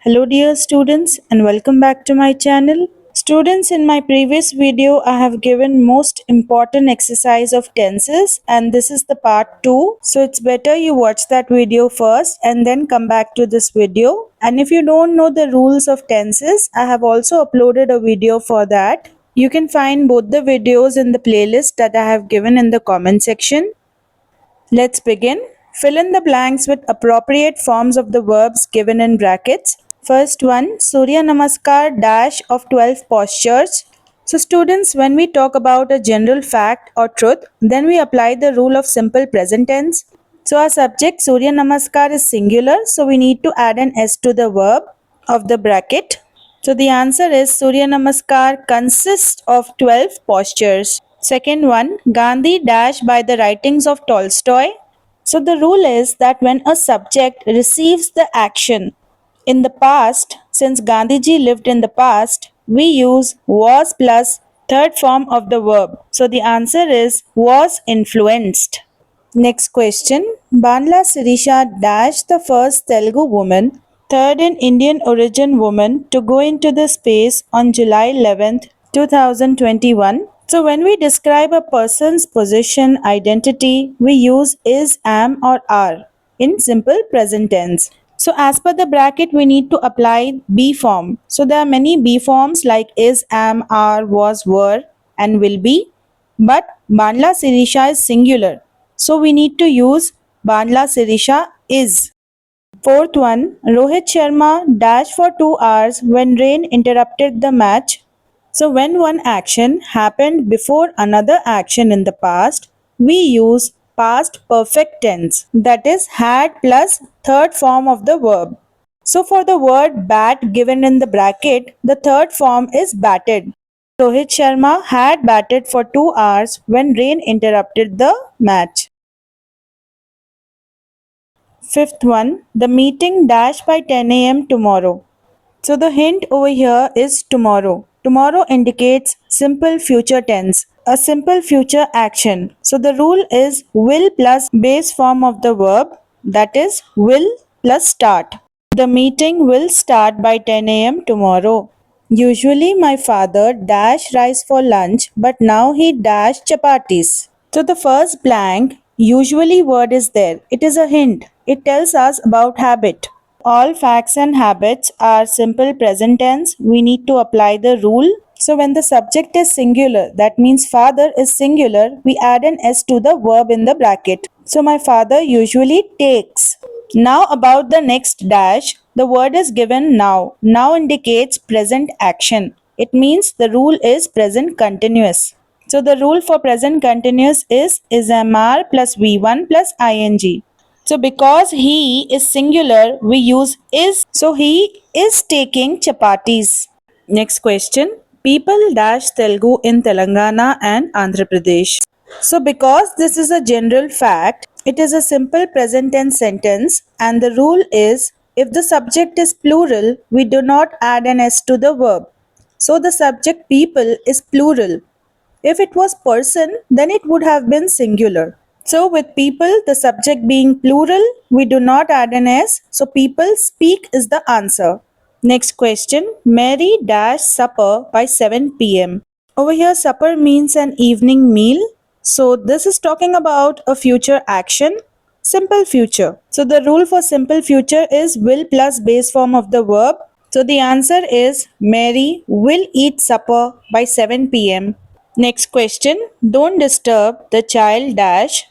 Hello dear students and welcome back to my channel. Students, in my previous video I have given most important exercise of tenses and this is the part 2. So it's better you watch that video first and then come back to this video. And if you don't know the rules of tenses, I have also uploaded a video for that. You can find both the videos in the playlist that I have given in the comment section. Let's begin. Fill in the blanks with appropriate forms of the verbs given in brackets. First one, Surya Namaskar dash of 12 postures. So students, when we talk about a general fact or truth, then we apply the rule of simple present tense. So our subject Surya Namaskar is singular, so we need to add an S to the verb of the bracket. So the answer is Surya Namaskar consists of 12 postures. Second one, Gandhi dash by the writings of Tolstoy. So the rule is that when a subject receives the action in the past, since Gandhiji lived in the past, we use was plus third form of the verb. So the answer is was influenced. Next question. Banla Sirisha dash the first Telugu woman, third in Indian origin woman to go into the space on July 11th, 2021. So when we describe a person's position, identity, we use is, am or are in simple present tense. So as per the bracket, we need to apply be form. So there are many be forms like is, am, are, was, were and will be. But Banla Sirisha is singular. So we need to use Banla Sirisha is. Fourth one, Rohit Sharma dashed for 2 hours when rain interrupted the match. So when one action happened before another action in the past, we use past perfect tense, that is had plus third form of the verb. So for the word bat given in the bracket, the third form is batted. Rohit Sharma had batted for 2 hours when rain interrupted the match. Fifth one, the meeting dash by 10 a.m. tomorrow. So the hint over here is tomorrow. Tomorrow indicates simple future tense, a simple future action. So the rule is will plus base form of the verb, that is will plus start. The meeting will start by 10 a.m. tomorrow. Usually my father dash rice for lunch, but now he dash chapatis. So the first blank usually word is there. It is a hint. It tells us about habit. All facts and habits are simple present tense. We need to apply the rule. So when the subject is singular, that means father is singular, we add an S to the verb in the bracket. So my father usually takes. Now about the next dash, the word is given now. Now indicates present action. It means the rule is present continuous. So the rule for present continuous is MR plus V1 plus ing. So because he is singular, we use is. So he is taking chapatis. Next question. People dash Telugu in Telangana and Andhra Pradesh. So because this is a general fact, it is a simple present tense sentence and the rule is if the subject is plural, we do not add an S to the verb. So the subject people is plural. If it was person, then it would have been singular. So with people, the subject being plural, we do not add an S. So people speak is the answer. Next question. Mary dash supper by 7 p.m. Over here, supper means an evening meal. So this is talking about a future action. Simple future. So the rule for simple future is will plus base form of the verb. So the answer is Mary will eat supper by 7 p.m. Next question. Don't disturb the child dash.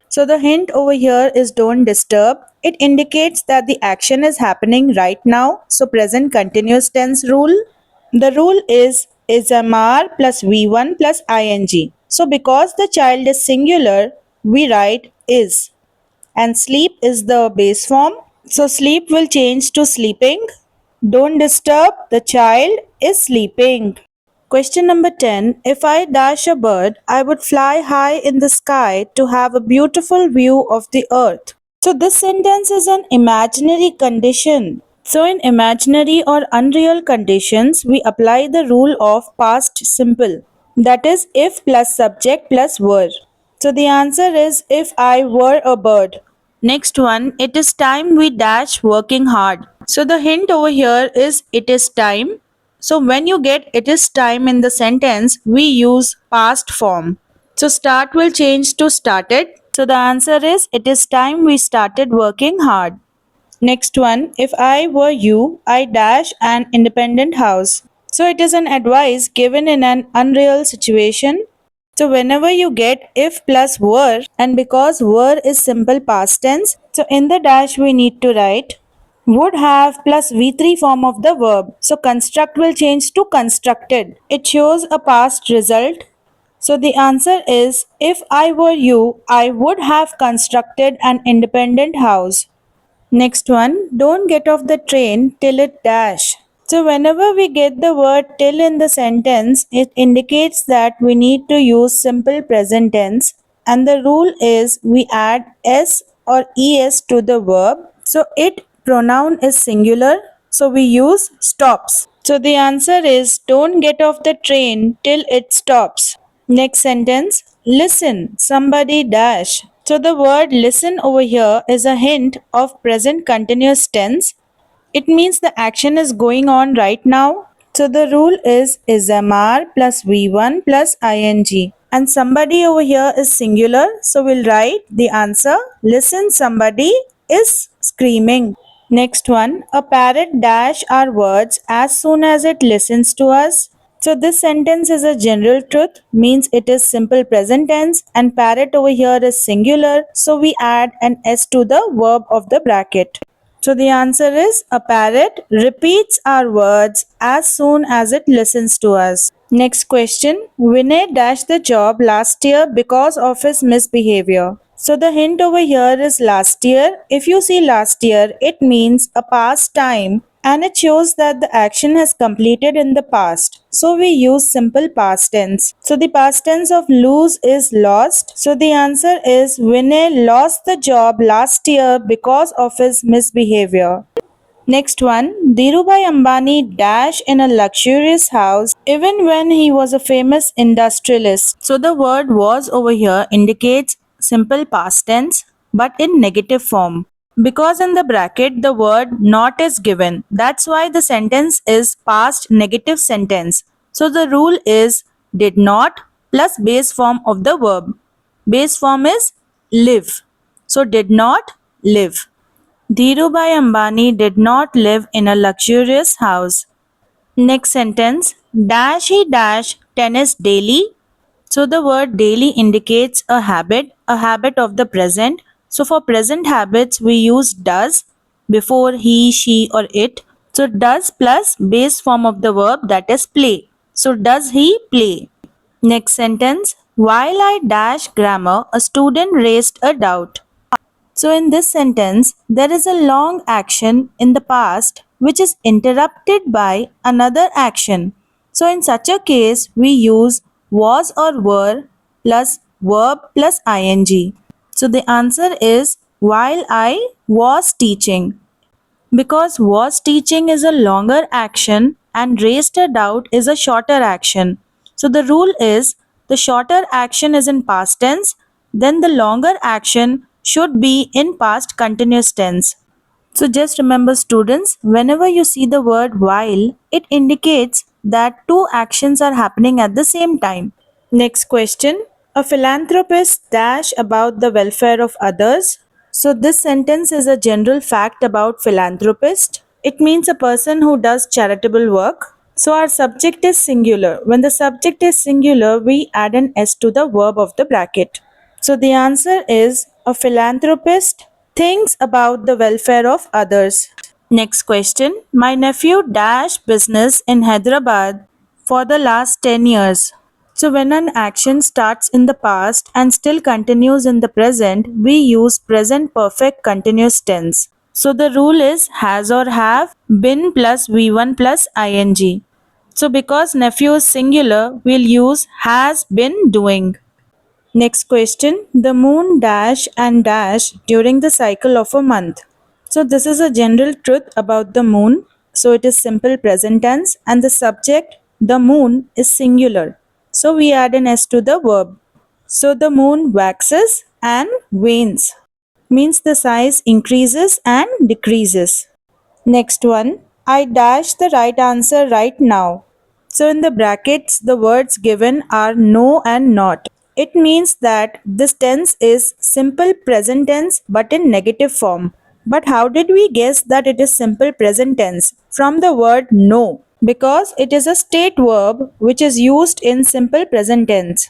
So the hint over here is don't disturb. It indicates that the action is happening right now. So present continuous tense rule. The rule is MR plus V1 plus ing. So because the child is singular, we write is. And sleep is the base form. So sleep will change to sleeping. Don't disturb, the child is sleeping. Question number 10. If I dash a bird, I would fly high in the sky to have a beautiful view of the earth. So this sentence is an imaginary condition. So in imaginary or unreal conditions, we apply the rule of past simple. That is if plus subject plus were. So the answer is if I were a bird. Next one, it is time we dash working hard. So the hint over here is it is time. So when you get it is time in the sentence, we use past form. So start will change to started. So the answer is it is time we started working hard. Next one, if I were you, I dash an independent house. So it is an advice given in an unreal situation. So whenever you get if plus were, and because were is simple past tense, so in the dash we need to write would have plus V3 form of the verb. So construct will change to constructed. It shows a past result. So the answer is if I were you, I would have constructed an independent house. Next one, don't get off the train till it dash. So whenever we get the word till in the sentence, it indicates that we need to use simple present tense, and the rule is we add s or es to the verb. So it pronoun is singular, so we use stops. So the answer is don't get off the train till it stops. Next sentence, listen, somebody dash. So the word listen over here is a hint of present continuous tense. It means the action is going on right now. So the rule is MR plus V1 plus ing. And somebody over here is singular. So we'll write the answer. Listen, somebody is screaming. Next one, a parrot dash our words as soon as it listens to us. So this sentence is a general truth, means it is simple present tense, and parrot over here is singular, so we add an s to the verb of the bracket. So the answer is a parrot repeats our words as soon as it listens to us. Next question, Vinay dashed the job last year because of his misbehavior. So the hint over here is last year. If you see last year, it means a past time and it shows that the action has completed in the past. So we use simple past tense. So the past tense of lose is lost. So the answer is Vinay lost the job last year because of his misbehavior. Next one, Dhirubhai Ambani dash in a luxurious house even when he was a famous industrialist. So the word was over here indicates simple past tense but in negative form. Because in the bracket the word not is given. That's why the sentence is past negative sentence. So the rule is did not plus base form of the verb. Base form is live. So did not live. Dhirubhai Ambani did not live in a luxurious house. Next sentence, dash he dash tennis daily. So the word daily indicates a habit of the present. So for present habits, we use does before he, she or it. So does plus base form of the verb, that is play. So does he play? Next sentence, while I dash grammar, a student raised a doubt. So, in this sentence, there is a long action in the past which is interrupted by another action. So, in such a case, we use was or were plus verb plus ing. So, the answer is while I was teaching. Because was teaching is a longer action and raised a doubt is a shorter action. So the rule is the shorter action is in past tense, then the longer action should be in past continuous tense. So just remember students, whenever you see the word while, it indicates that two actions are happening at the same time. Next question. A philanthropist dash about the welfare of others. So this sentence is a general fact about philanthropist. It means a person who does charitable work. So our subject is singular. When the subject is singular, we add an s to the verb of the bracket. So the answer is a philanthropist thinks about the welfare of others. Next question. My nephew dash business in Hyderabad for the last 10 years. So when an action starts in the past and still continues in the present, we use present perfect continuous tense. So the rule is has or have been plus V1 plus ing. So because nephew is singular, we'll use has been doing. Next question, the moon dash and dash during the cycle of a month. So this is a general truth about the moon. So it is simple present tense and the subject, the moon, is singular. So we add an s to the verb. So the moon waxes and wanes, means the size increases and decreases. Next one, I dash the right answer right now. So in the brackets, the words given are no and not. It means that this tense is simple present tense but in negative form. But how did we guess that it is simple present tense? From the word no, because it is a state verb which is used in simple present tense.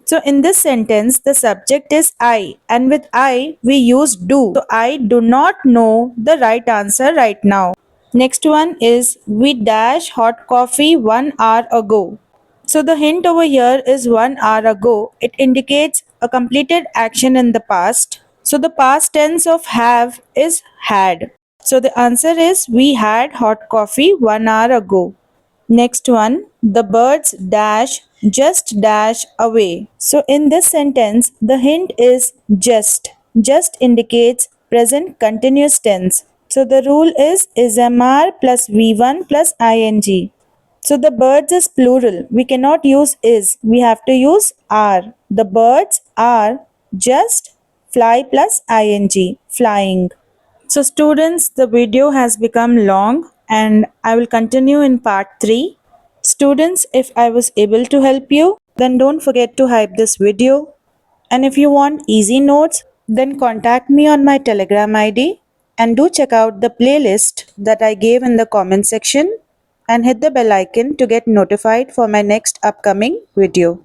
So in this sentence, the subject is I, and with I, we use do. So I do not know the right answer right now. Next one is we dash hot coffee 1 hour ago. So the hint over here is 1 hour ago. It indicates a completed action in the past. So the past tense of have is had. So the answer is we had hot coffee 1 hour ago. Next one, the birds dash just dash away. So in this sentence, the hint is just. Just indicates present continuous tense. So the rule is mr plus v1 plus ing. So the birds is plural. We cannot use is. We have to use are. The birds are just fly plus ing, flying. So students, the video has become long and I will continue in part 3. Students, if I was able to help you, then don't forget to hype this video. And if you want easy notes, then contact me on my Telegram ID and do check out the playlist that I gave in the comment section and hit the bell icon to get notified for my next upcoming video.